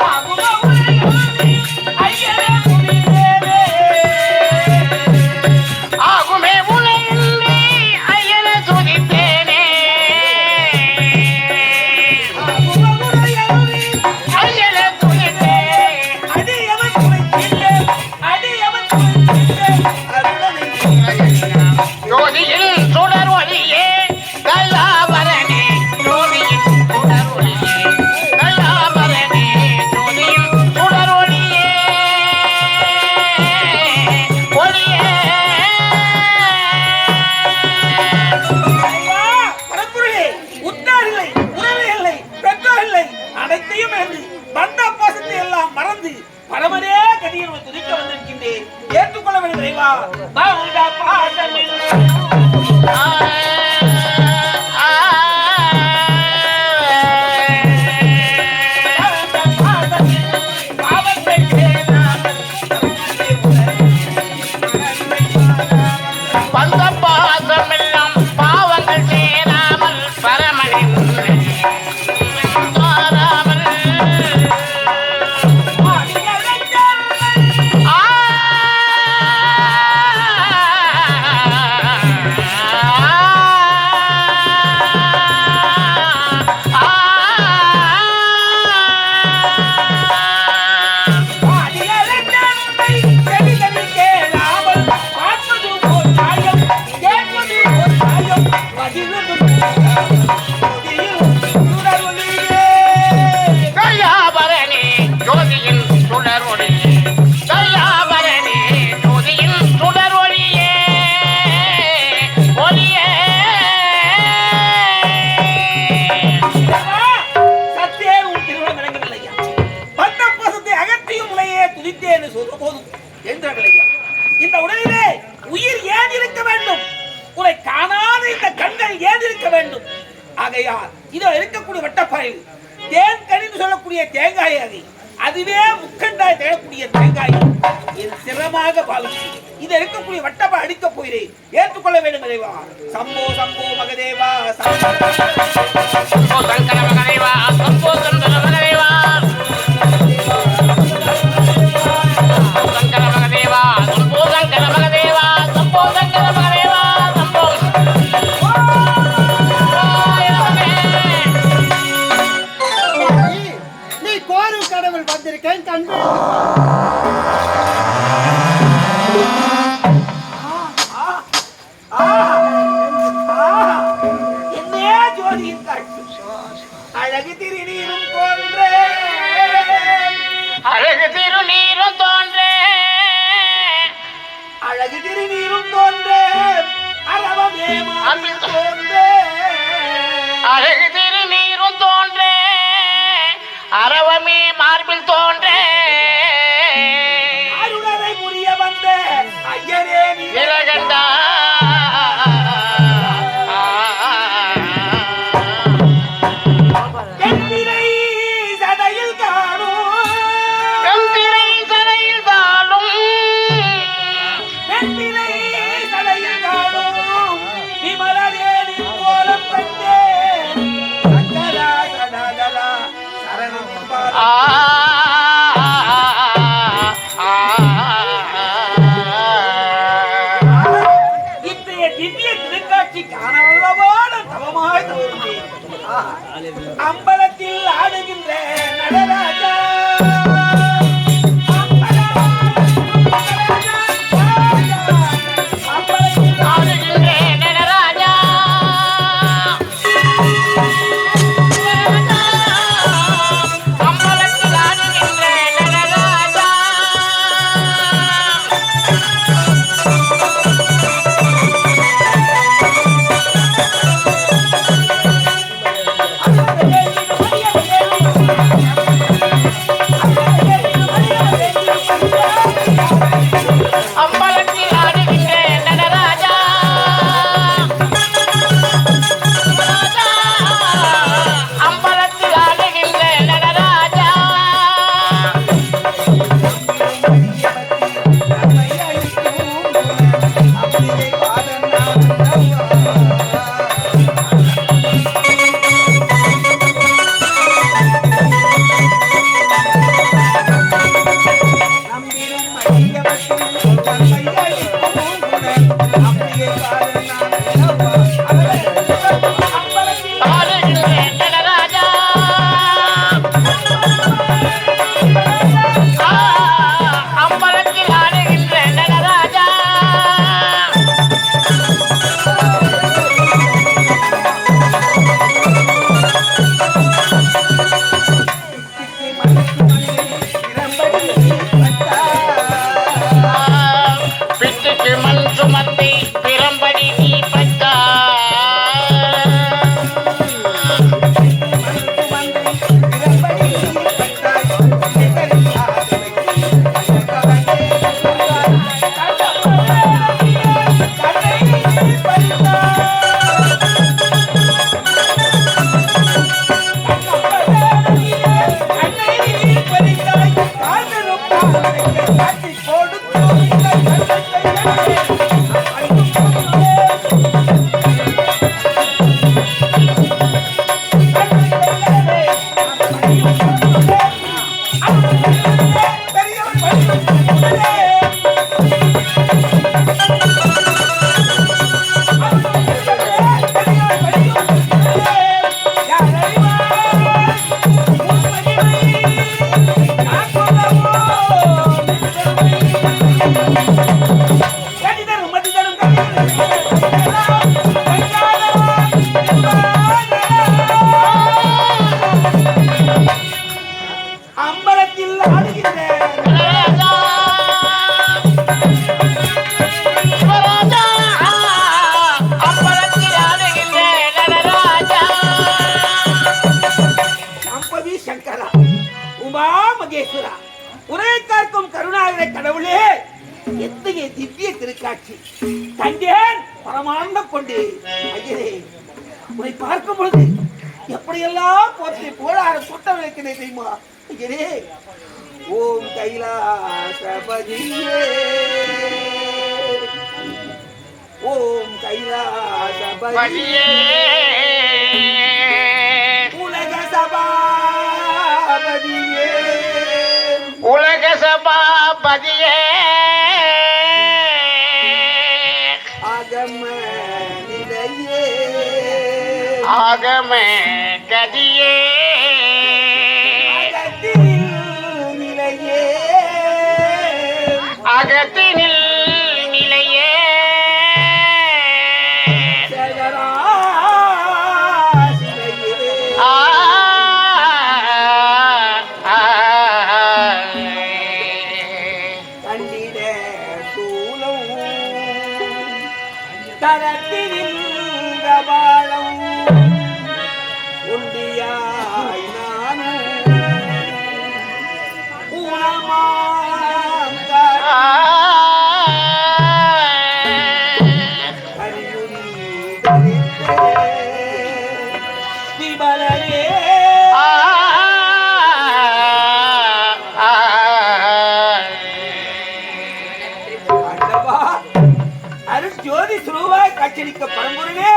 ஆ ஆகையால் இதோ இருக்கக்கூடிய வட்டப்பாய் தேன் கனின்னு சொல்லக்கூடிய தேங்காய் அதுவே முக்கண்டாய் தேடக்கூடிய தேங்காய் என் சிரமமாக பாவிச்சு இதை இருக்கக்கூடிய வட்டப்பா அடிக்க போகிறேன். ஏற்றுக்கொள்ள வேண்டும் இறைவா. சம்போ சம்போ மகதேவா சம்போ சங்கர மகதேவா சம்போ சங்கர மகதேவா சங்கர மகதேவா சம்போ சங்கர மகதேவா சம்போ சங்கர மகதேவா சம்போ. நீ கோரும் கடவுள் வந்திருக்கேன் கண்டு என்னையா ஜோதியின் காட்சி அழகு திருநீரும் தோன்றே அழகு திருநீரும் தோன்றே அழகு திருநீரும் தோன்றே அரவமே மார்பில் தோன்றே அழகு திருநீரும் தோன்றே அரவமே மார்பில் தோன்றே அருளரை புரிய வந்த ஐயரே நீலகண்டா இன்றைய திவ்ய திருக்காட்சி காணவல்லவான தவமாய் அம்பலத்தில் ஆடுகின்ற நடராஜா திவ்ய திருக்காட்சி கண்டேன் பரமானந்த கொண்டு ஐயரே உன்னை பார்க்கும் பொழுது எப்படியெல்லாம் போற்றி புகழார சுட்டம் வைக்கிறேன் தெரியுமா? ஐயனே, ஓம் கைலாசபதியே, ஓம் கைலாசபதியே, உலக சபாபதியே, உலக சபாபதியே, ஆகம நிலையே, ஆகம கதியே, அகத்தினில் நிலையே, அகத்தினில் நிலையே, சேகராசிலையே, கண்டிட சூலம் தரத்தினில் கபாலம் உண்டியாய் நானும் ஊனமாம் கரியுரி தரித்தே விமலரே ஆண்டவா, அருட்ஜோதி சுருவாய் காட்சியளிக்க பரம்பொருளே,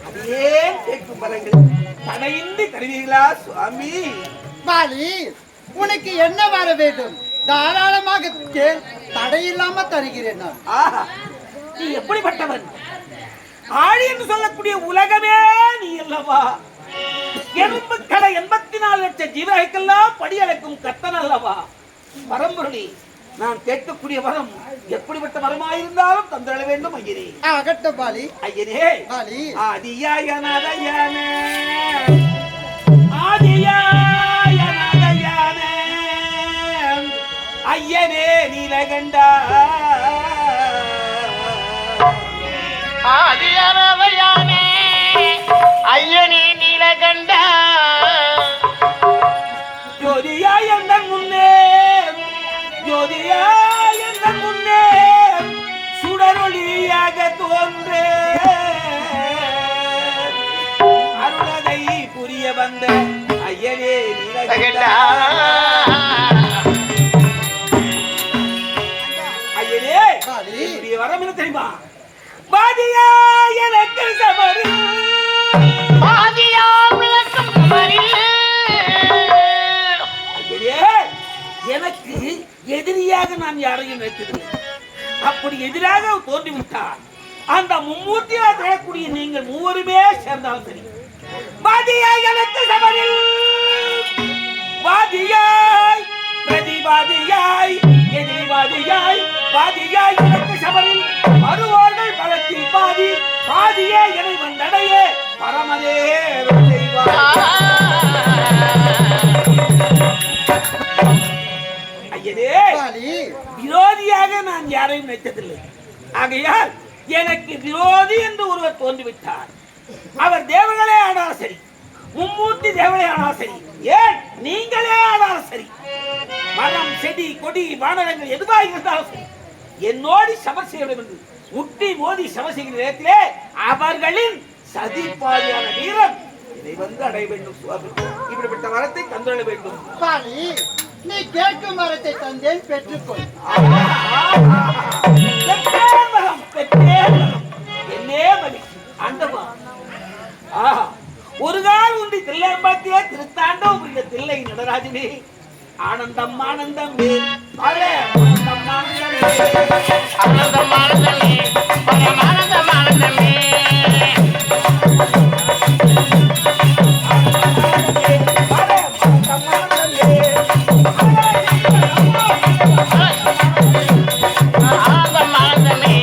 அதே கேட்கும் பலங்கள் தடையின்றி தருவீர்களா சுவாமி? பாலி, உனக்கு என்ன வர வேண்டும்? தாராளமாக கேள், தடையில்லாம தருகிறேன் நான். ஆஹா, நீ எப்படிப்பட்டவன்? ஆழி என்று சொல்லக்கூடிய உலகமே நீ அல்லவா? எறும்பு கடை 84 லட்சம் ஜீவர்களுக்கெல்லாம் படியளக்கும் கத்தன் அல்லவா? பரம்பொருளே, நான் கேட்கக்கூடிய வரம் எப்படிப்பட்ட வரமாயிருந்தாலும் தந்தள வேண்டும் ஐயனே. ஆகட்டும் பாலி. ஐயனே, பாலி, ஆதியாயனதயான ஆதியாயனதயான ஐயனே நீலகண்டா, ஆதியரவையானே ஐயனே நீலகண்டா, ஜோதியாய் எந்தன் முன்னே, ஜோதியாய் எந்தன் முன்னே சுடரொளியாக தோன்றே, அருளதை புரிய வந்த ஐயனே நீலகண்டா. ஐயனே, பாலி. என்னுடைய வரம் என்ன தெரியுமா? பாதியா எனக்கு சபரி, பாதியா விளக்கும் சுமரில், ஐயனே, எனக்கு எதிரியாக நான் யாரையும் நினைத்ததில்லை. அப்படி எதிராக தோன்றிவிட்டார் அந்த மும்மூர்த்தியா தரக்கூடிய நீங்கள் மூவருமே சேர்ந்தாலும் சரி, பாதியாய் எனக்கு சபரில், பாதியாய் பிரதிபாதியாய் எதிரிவாதியாய், பாதியாய் எனக்கு சபரில் வருவார்கள் பலத்தில் பாதி, பாதியே என்னை வந்தடையே பரமதே செய்வார். ஐயனே, பாலி, விரோதியாக நான் யாரையும் நினைத்ததில்லை. ஆகையால் எனக்கு விரோதி என்று ஒருவர் தோன்றிவிட்டார். அவர் தேவர்களே ஆனாலும் சரி, மும்மூர்த்தி தேவர்களே ஆனாலும் சரி, ஏன் நீங்களே ஆனாலும் சரி, மரம் செடி கொடி வானரங்கள் எதுவாக இருந்தாலும் சரி, என்னோடு சமர் செய்ய வேண்டும் என்று முட்டி மோதி சமர் செய்கிற நேரத்திலே அவர்களின் சதிப்பாதியான வீரம் இதை வந்து அடைய வேண்டும் சுவாமி. இப்படிப்பட்ட வரத்தை தந்துள்ள வேண்டும். பாலி, நீ கேட்கும் மரத்தை தந்தேன், பெற்றுக்கொள். என்னே மகிழ்ச்சி ஆண்டவா. ஆஹா, ஒரு கால் உண்டி தில்லையம்பாத்தியே திருத்தாண்டவம் புரிய தில்லை நடராஜனே, ஆனந்தம் ஆனந்தமே, ஆனந்தம் ஆனந்தமே, ஆனந்தம் ஆனந்தமே, பரமானந்தம் ஆனந்தமே, ஆனந்தம் ஆனந்தமே,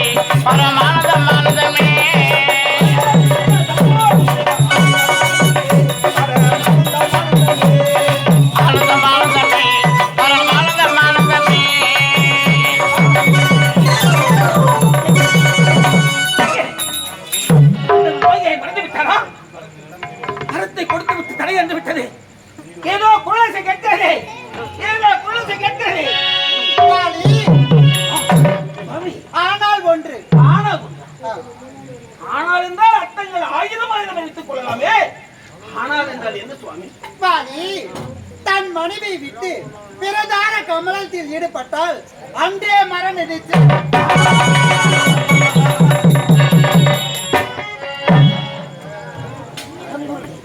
பரமானந்தம் ஆனந்தமே, ஆனந்தம் ஆனந்தமே, பரமானந்தம் ஆனந்தமே. மரத்தை கொடுத்து விட்டு தடை வந்து விட்டது. ஏதோ குழந்தை கேட்கிறது, ஏதோ குழந்தை கேட்கிறது. பாலி, மாமி, ஆனால் ஒன்று. ஆனால் ஒன்று. ஆனால் என்றால் அர்த்தங்கள் 1000 வைத்துக் கொள்ளலாமே. ஆனால் என்றால் என்ன சுவாமி? பாதி தன் மனைவியை விட்டு பிரதான கமலத்தில் ஈடுபட்டால் அன்றே மரம் நினைத்து